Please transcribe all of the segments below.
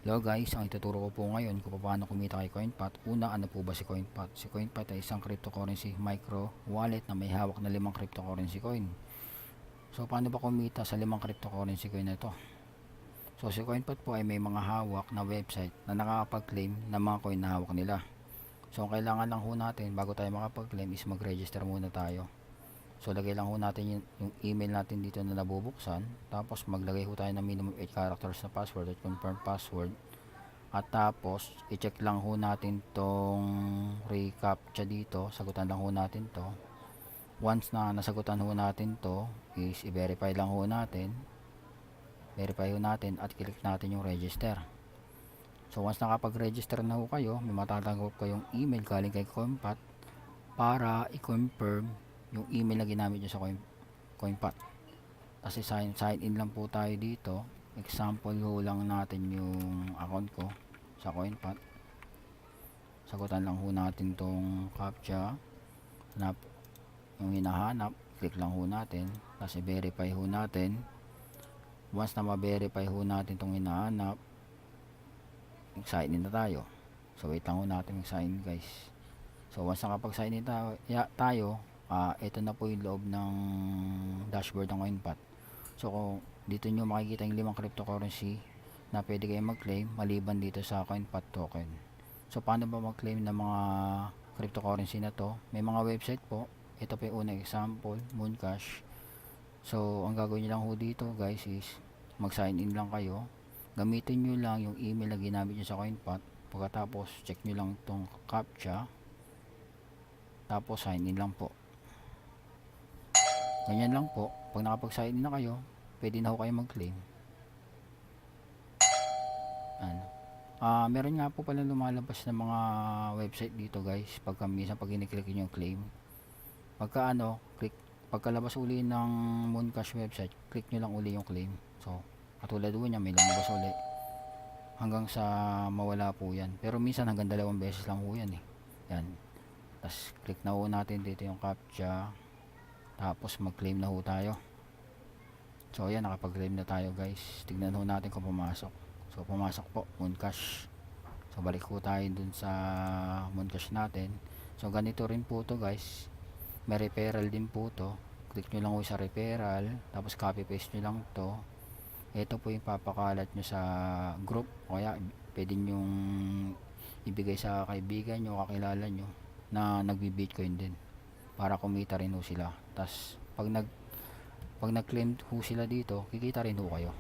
Hello guys, ang ituturo ko po ngayon kung paano kumita kay Coinpot. Una, ano po ba si Coinpot? Si Coinpot ay isang cryptocurrency micro wallet na may hawak na 5 cryptocurrency coin. So paano ba kumita sa 5 cryptocurrency coin na ito? So si Coinpot po ay may mga hawak na website na nakakapag-claim ng mga coin na hawak nila. So ang kailangan lang ho natin bago tayo makapag-claim is mag-register muna tayo. So lagay lang ho natin yung email natin dito na nabubuksan, tapos maglagay ho tayo ng minimum 8 characters na password at confirm password, at tapos i-check lang ho natin tong recaptcha dito, sagutan lang ho natin to. Once na nasagutan ho natin to is i-verify lang ho natin, verify ho natin at click natin yung register. So once nakapag-register na ho kayo, may matatanggap kayong email galing kay Coinpot para i-confirm yung email na ginamit nyo sa Coinpot. Kasi sign in lang po tayo dito. Example ho lang natin yung account ko sa Coinpot. Sagutan lang ho natin tong captcha na yung hinahanap, click lang ho natin, tapos i-verify ho natin. Once na ma-verify ho natin tong hinahanap, sign in na tayo. So wait lang ho natin mag-sign in guys. So once nakapag-sign in tayo, ito na po yung loob ng dashboard ng Coinpot. So kung dito nyo makikita yung 5 cryptocurrency na pwede kayo mag-claim maliban dito sa Coinpot token. So paano ba mag-claim ng mga cryptocurrency na to? May mga website po. Ito po yung unang example, Mooncash. So ang gagawin nyo lang ho dito guys is mag-sign in lang kayo. Gamitin nyo lang yung email na ginamit nyo sa Coinpot. Pagkatapos check nyo lang tong captcha, tapos sign in lang po. Ganyan lang po. Pag nakapag-sign in na kayo, pwede na ho kayo mag-claim. Meron nga po pala lumalabas ng mga website dito guys. Pagka minsan pag in-click nyo yung claim, pagkalabas uli ng Mooncash website, click nyo lang uli yung claim. So katulad po niya, may lumabas uli hanggang sa mawala po yan. Pero minsan hanggang 2 beses lang po yan yan. Tapos click na ho natin dito yung captcha, tapos mag-claim na ho tayo. So ayan, nakapag-claim na tayo guys. Tignan ho natin kung pumasok. So pumasok po, Mooncash. So balik ho tayo dun sa Mooncash natin. So ganito rin po to guys. May referral din po to. Click nyo lang ho sa referral, tapos copy paste nyo lang to. Ito po yung papakalat nyo sa group, o kaya pwede nyo ibigay sa kaibigan nyo, kakilala nyo na nagbi-bitcoin din para kumita rin ho sila. Tas pag nag-claim ho sila dito, kikita rin ho kayo.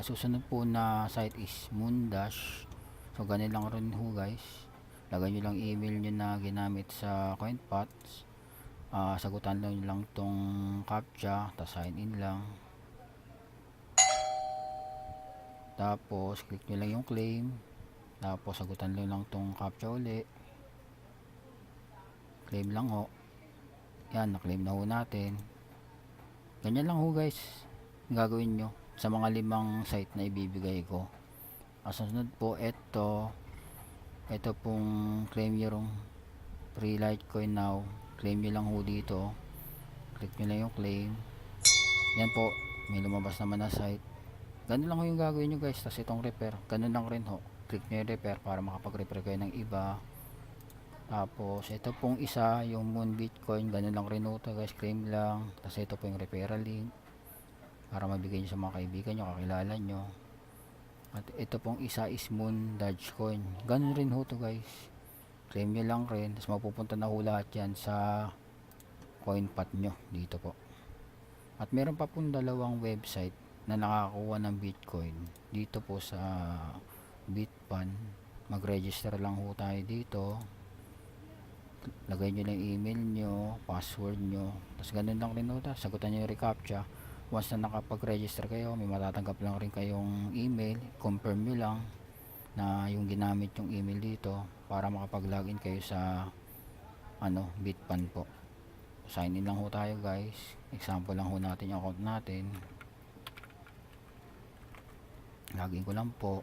Susunod po na site is Moondash. So ganun lang rin ho guys. Lagay nyo lang email nyo na ginamit sa Coinpot. Sagutan lang tong captcha, tas sign in lang. Tapos click nyo lang yung claim. Tapos sagutan lang tong captcha uli. Claim lang ho. Yan, na-claim na ho natin. Ganyan lang ho guys gagawin nyo sa mga 5 site na ibibigay ko. Sunod po, ito pong claim yung free litecoin now. Claim nyo lang ho dito. Click nyo lang yung claim. Yan po, may lumabas naman na site. Ganun lang ho yung gagawin nyo guys. Tapos itong repair, ganun lang rin ho. Click nyo yung repair para makapag-repair kayo ng iba. Tapos ito pong isa, yung Moon Bitcoin, ganun lang rin ho to guys. Claim lang. Tapos ito po yung referral link para mabigay nyo sa mga kaibigan nyo, kakilala nyo. At ito pong isa is Moon Dogecoin. Ganun rin ho to guys. Claim nyo lang rin. Tapos mapupunta na ho lahat yan sa Coinpot nyo dito po. At meron pa pong 2 website na nakakakuha ng Bitcoin dito po sa Bitpan. Mag-register lang ho tayo dito. Lagay nyo lang email nyo, password nyo. Tapos ganun lang rin ho. Sagutan nyo yung recaptcha. Once na nakapag-register kayo, may matatanggap lang rin kayong email. Confirm nyo lang na yung ginamit yung email dito para makapag-login kayo sa Bitpan po. Sign in lang ho tayo guys. Example lang ho natin yung account natin. Login ko lang po.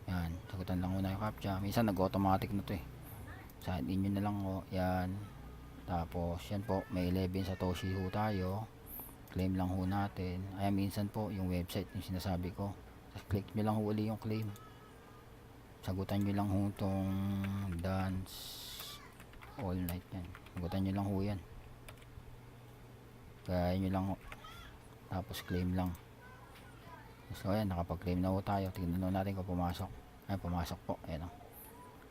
Yan, sagutan lang ho na yung captcha. Minsan nag-automatic na to Sign in nyo na lang ho. Yan. Tapos yan po, may 11 satoshi ho tayo. claim lang ho natin. Ay minsan po yung website yung sinasabi ko, click nyo lang ho uli yung claim, sagutan nyo lang ho tong dance all night yan, sagutan nyo lang ho yan, kaya nyo lang ho, tapos claim lang. So ayan, nakapag claim na ho tayo. Tingnan natin kung pumasok. Ay pumasok po, ayan o,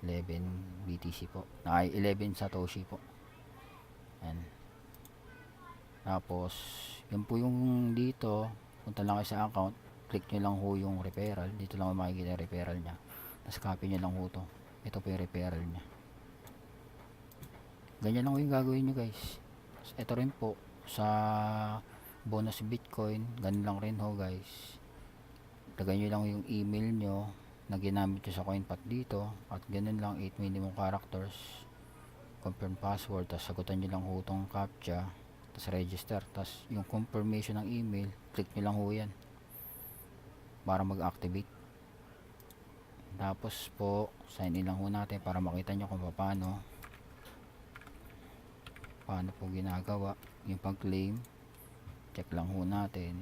11 BTC po, ay 11 Satoshi po. Ayan. Tapos yun po yung dito, punta lang kayo sa account, click nyo lang ho yung referral, dito lang makikita yung referral nya, tapos copy nyo lang ho to, ito po yung referral nya. Ganyan lang ho yung gagawin nyo guys. Ito rin po sa bonus bitcoin, ganun lang rin ho guys. Lagay nyo lang yung email nyo na ginamit nyo sa Coinpot dito, at ganun lang, 8 minimum characters, confirm password, tapos sagutan nyo lang ho tong captcha, tapos register, tapos yung confirmation ng email, click nyo lang ho yan para mag-activate. Tapos po sign in lang ho natin para makita nyo kung paano po ginagawa yung pag-claim. Check lang ho natin.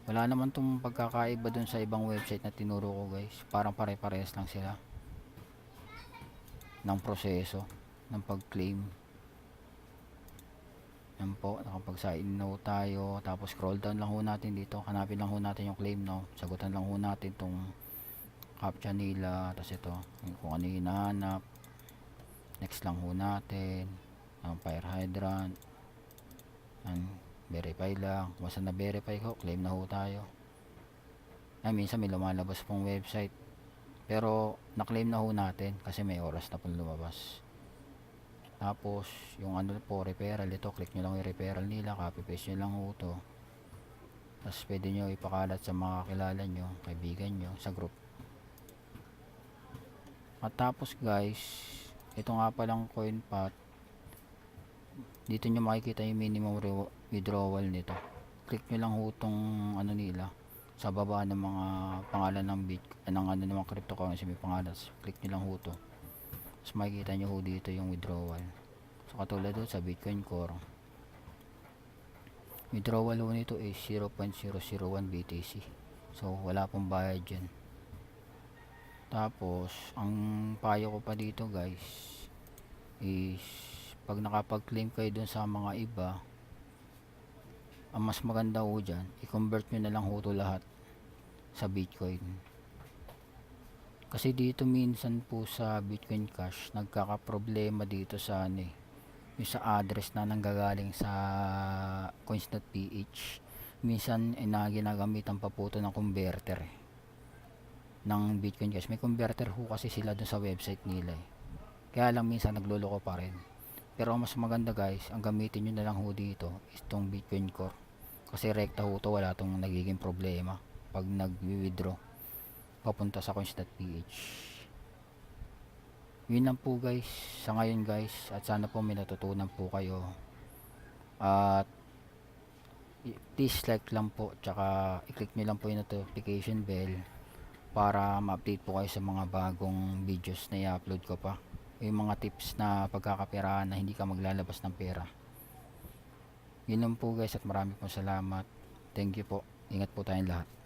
Wala naman tong pagkakaiba dun sa ibang website na tinuro ko guys, parang pare-parehas lang sila ng proseso ng pag-claim. Yan po, nakapag-sign in ho tayo, tapos scroll down lang ho natin dito, hanapin lang ho natin yung claim, no? Sagutan lang ho natin tong captcha nila, tapos ito kung ano yung hinahanap, next lang ho natin ang fire hydrant, and verify lang. Basta na verify ko, claim na ho tayo. Ay minsan may lumalabas pong website, pero na-claim na ho natin kasi may oras na pong lumabas. Tapos yung ano po, referral, ito click nyo lang yung referral nila, copy paste nyo lang ho to, tapos pwede nyo ipakalat sa mga kilala nyo, kaibigan nyo sa group. At tapos guys, ito nga palang Coinpot, dito nyo makikita yung minimum withdrawal nito. Click nyo lang ho tong ano nila sa baba ng mga pangalan ng ng ano ng mga cryptocurrency, may pangalan, click nyo lang ho to, tapos makikita nyo ho dito yung withdrawal. So katulad doon sa Bitcoin Core, withdrawal ho nito is 0.001 BTC, so wala pong bayad dyan. Tapos ang payo ko pa dito guys is, pag nakapag-claim kayo dun sa mga iba, ang mas maganda ho dyan, i-convert nyo na lang ho to lahat sa Bitcoin. Kasi dito minsan po sa Bitcoin Cash, nagkakaproblema dito sa ano yung sa address na nanggagaling sa COINS.PH. Minsan ginagamitan pa po ito ng converter ng Bitcoin Cash. May converter ho kasi sila dun sa website nila kaya lang minsan nagloloko pa rin. Pero mas maganda guys, ang gamitin nyo na lang ho dito is itong Bitcoin Core, kasi rekta ho to, wala tong nagiging problema pag nag-withdraw papunta sa COINS.PH. Yun lang po guys sa ngayon guys, at sana po may natutunan po kayo, at please like lang po, tsaka i-click nyo lang po yung notification bell para ma-update po kayo sa mga bagong videos na i-upload ko pa, yung mga tips na pagkakaperahan na hindi ka maglalabas ng pera. Yun lang po guys, at marami pong salamat. Thank you po. Ingat po tayong lahat.